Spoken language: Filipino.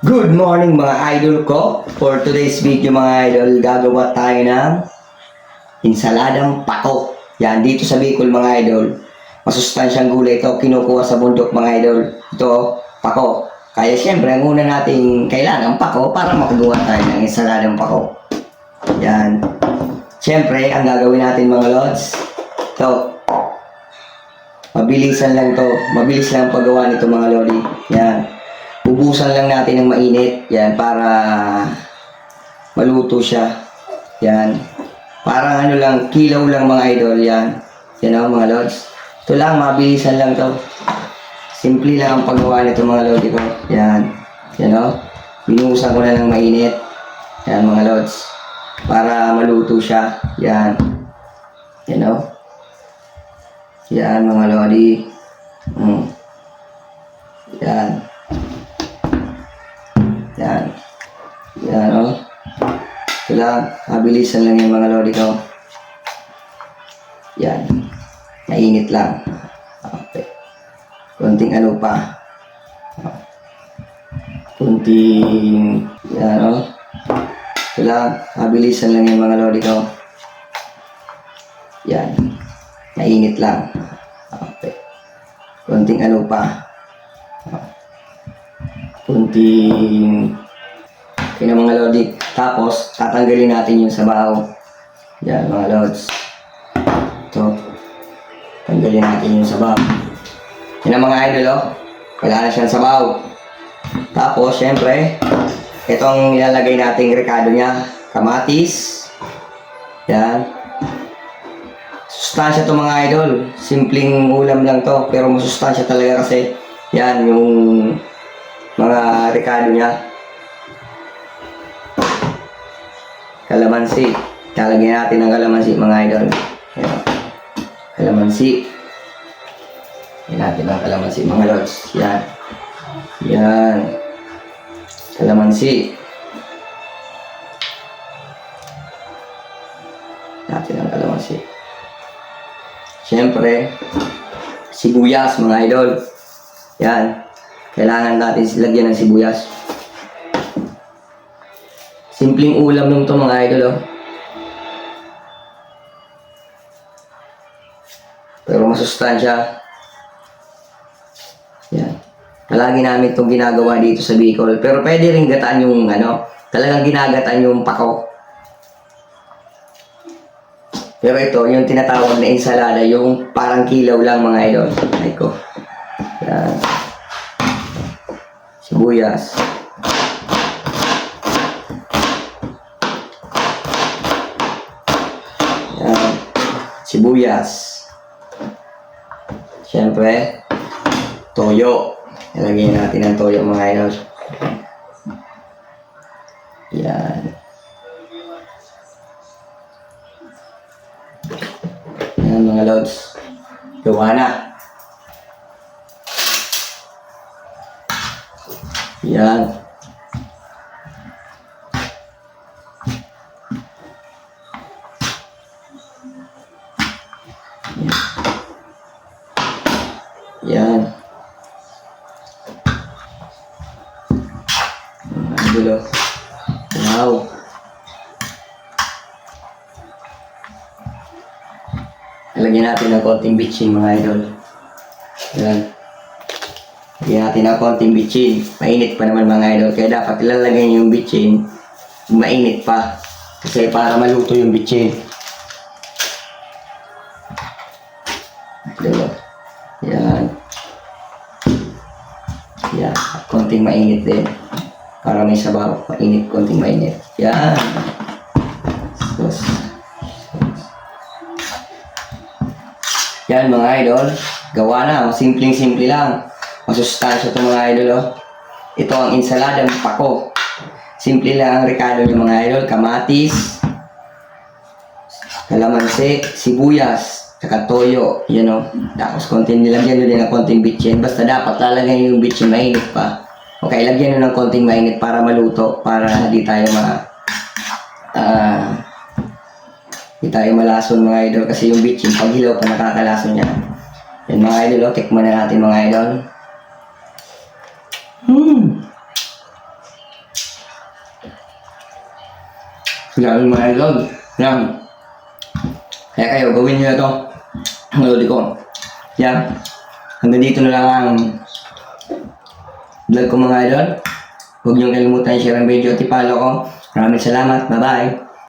Good morning mga idol ko. For today's video mga idol, gagawa tayo ng insaladang pako. Yan, dito sa Bicol mga idol. Masustansyang gulay ito, kinukuha sa bundok mga idol. Ito, pako. Kaya siyempre, ang una nating kailangan pako para makagawa tayo ng insaladang pako. Yan. Siyempre, ang gagawin natin mga lods, ito. Mabilisan lang to. Mabilis lang paggawa nito mga lodi. Yan. Ubusan lang natin ng mainit. Yan, para maluto siya. Yan. Parang ano lang, kilaw lang mga idol. Yan. Yan o mga lods. Ito lang, mabilisan lang to. Simple lang ang paggawa nito mga lodi ko. Yan. Yan o. Binuhusan ko na ng mainit. Yan mga lods. Para maluto siya. Yan. Yan o. Yan mga lodi. Yan. Yan. Yan o. Ito lang. Mabilisan lang yung mga lodi ko. Yan. Mainit lang. Okay. Konting ano pa. Konting yan o. Ito lang. Mabilisan lang yung mga lodi ko. Yan. Mainit lang. Okay. Konting ano pa. Kunting kaya mga lodi. Tapos, tatanggalin natin yung sabaw. Yan mga lods. Ito. Tanggalin natin yung sabaw. Yan ang mga idol oh. Kailangan siyang sabaw. Tapos, syempre, itong ilalagay nating rekado niya. Kamatis. Yan. Sustansya to mga idol. Simpleng ulam lang to. Pero masustansya talaga kasi yan yung mga rekado niya. Kalamansi. Lalagyan natin ng kalamansi mga idol. Ayan. Kalamansi. Lagyan natin ng kalamansi mga lods. Yan. Yan. Kalamansi. Natin ang kalamansi. Siyempre, sibuyas mga idol. Yan. Kailangan natin lagyan ng sibuyas. Simpleng ulam lang to mga idol oh. Pero masustansya. Yan. Palagi namin itong ginagawa dito sa Bicol. Pero pwede rin gataan yung ano, talagang ginagataan yung pako. Pero ito, yung tinatawag na ensalada, yung parang kilaw lang mga idol. Ay ko. Yan. Sibuyas. Yan. Sibuyas. Siyempre, toyo. Ilagay natin ang toyo mga idol. Yan. Yan mga lods. Gawa na. Yan. Yan. Dulo. Wow. Lagyan natin ng konting bitchin mga idol. Yan. Lagyan natin ng konting bitchin. Mainit pa naman mga idol. Kaya dapat ilalagay nyo yung bitchin. Mainit pa. Kasi para maluto yung bitchin. Diba? Yan. Yan. Konting mainit din. Para may sabaw. Mainit. Konting mainit. Yan. Yan mga idol. Gawa na. Simpleng-simple lang. Masustansya ito mga idol oh. Ito ang insaladang pako. Simple lang ang rekado ng mga idol. Kamatis, kalamansi, sibuyas, saka toyo. Yan oh. Tapos konting nilagyan nyo din ng konting bitchin. Basta dapat lalagyan yung bitchin mainit pa. Okay, lagyan nyo ng konting mainit para maluto. Para di tayo di tayo malason mga idol. Kasi yung bitchin pag hilaw pa nakakalason niya. Yan mga idol oh. Tikman na natin mga idol. Yan mga idol. Yan. Kaya kayo, gawin nyo na to. Ang lodi ko. Yan. Hanggang dito na lang ang vlog ko mga idol. Huwag niyong kalimutan i-share ang video at i-follow ko. Maraming salamat. Bye-bye.